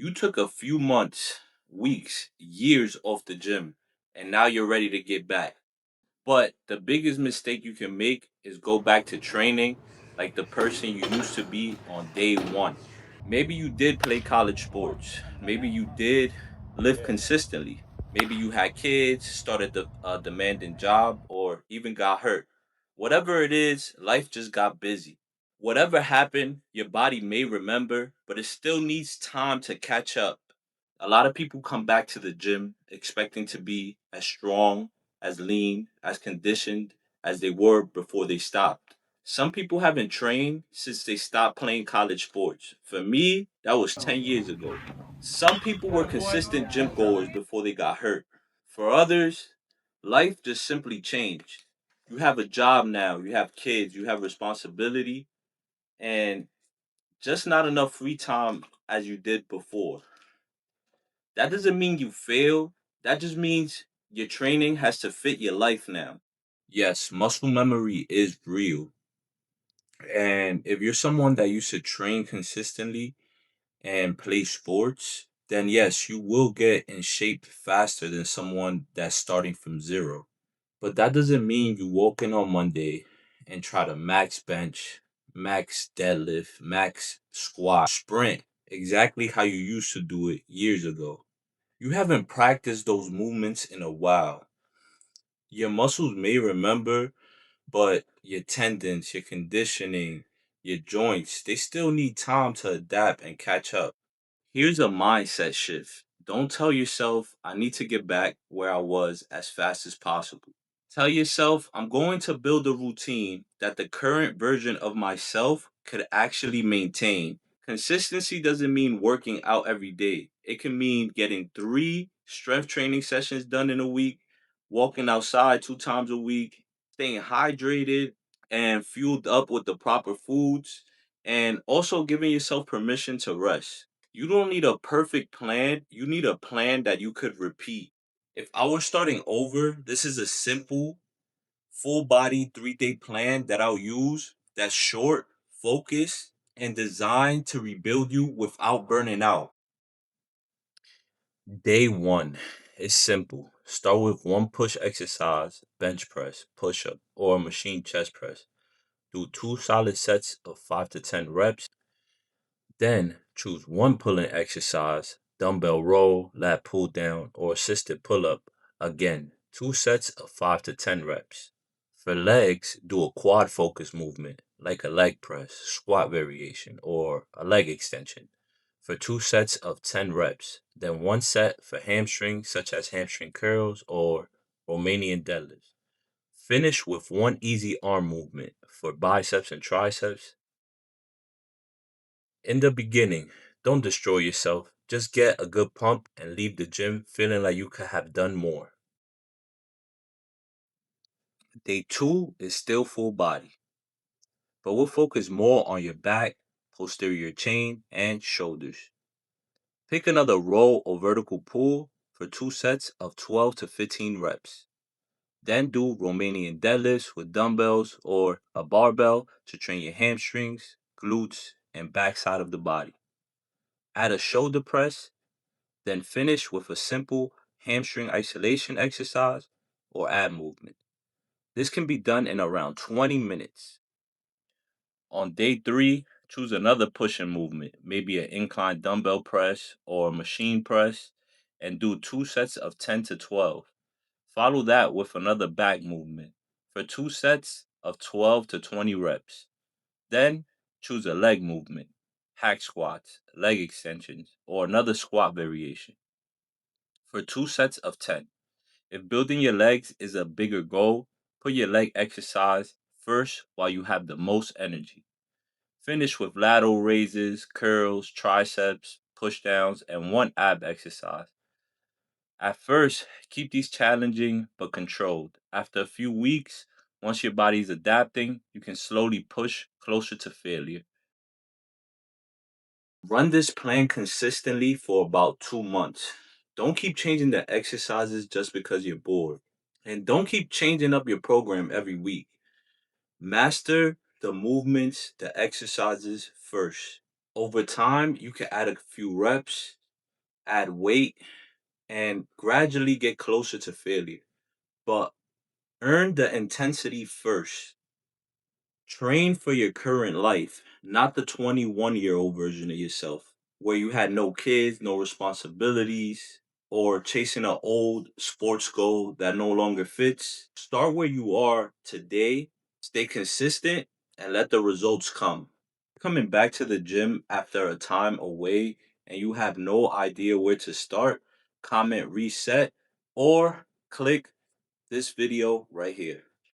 You took a few months, weeks, years off the gym, and now you're ready to get back. But the biggest mistake you can make is go back to training like the person you used to be on day one. Maybe you did play college sports. Maybe you did live consistently. Maybe you had kids, started a demanding job, or even got hurt. Whatever it is, life just got busy. Whatever happened, your body may remember, but it still needs time to catch up. A lot of people come back to the gym expecting to be as strong, as lean, as conditioned as they were before they stopped. Some people haven't trained since they stopped playing college sports. For me, that was 10 years ago. Some people were consistent gym goers before they got hurt. For others, life just simply changed. You have a job now, you have kids, you have responsibility, and just not enough free time as you did before. That doesn't mean you fail. That just means your training has to fit your life now. Yes, muscle memory is real. And if you're someone that used to train consistently and play sports, then yes, you will get in shape faster than someone that's starting from zero. But that doesn't mean you walk in on Monday and try to max bench, max deadlift, max squat, sprint exactly how you used to do it years ago. You haven't practiced those movements in a while. Your muscles may remember, but your tendons, your conditioning, your joints, they still need time to adapt and catch up. Here's a mindset shift. Don't tell yourself, I need to get back where I was as fast as possible. Tell yourself, I'm going to build a routine that the current version of myself could actually maintain. Consistency doesn't mean working out every day. It can mean getting 3 strength training sessions done in a week, walking outside 2 times a week, staying hydrated and fueled up with the proper foods, and also giving yourself permission to rest. You don't need a perfect plan, you need a plan that you could repeat. If I were starting over, this is a simple, full body 3-day plan that I'll use that's short, focused, and designed to rebuild you without burning out. Day one is simple. Start with one push exercise, bench press, push up, or machine chest press. Do 2 solid sets of 5 to 10 reps. Then choose one pulling exercise, dumbbell row, lat pull down, or assisted pull up. Again, 2 sets of 5 to 10 reps. For legs, do a quad focus movement like a leg press, squat variation, or a leg extension for 2 sets of 10 reps. Then one set for hamstrings, such as hamstring curls or Romanian deadlifts. Finish with one easy arm movement for biceps and triceps. In the beginning, don't destroy yourself. Just get a good pump and leave the gym feeling like you could have done more. Day two is still full body, but we'll focus more on your back, posterior chain, and shoulders. Pick another row or vertical pull for 2 sets of 12 to 15 reps. Then do Romanian deadlifts with dumbbells or a barbell to train your hamstrings, glutes, and backside of the body. Add a shoulder press, then finish with a simple hamstring isolation exercise or ab movement. This can be done in around 20 minutes. On day three, choose another pushing movement, maybe an incline dumbbell press or machine press, and do 2 sets of 10 to 12. Follow that with another back movement for 2 sets of 12 to 20 reps. Then choose a leg movement, hack squats, leg extensions, or another squat variation for 2 sets of 10. If building your legs is a bigger goal, put your leg exercise first while you have the most energy. Finish with lateral raises, curls, triceps, push downs, and one ab exercise. At first, keep these challenging but controlled. After a few weeks, once your body is adapting, you can slowly push closer to failure. Run this plan consistently for about 2 months. Don't keep changing the exercises just because you're bored. And don't keep changing up your program every week. Master the movements, the exercises first. Over time, you can add a few reps, add weight, and gradually get closer to failure. But earn the intensity first. Train for your current life, not the 21-year-old version of yourself, where you had no kids, no responsibilities, or chasing an old sports goal that no longer fits. Start where you are today, stay consistent, and let the results come. Coming back to the gym after a time away and you have no idea where to start, comment reset or click this video right here.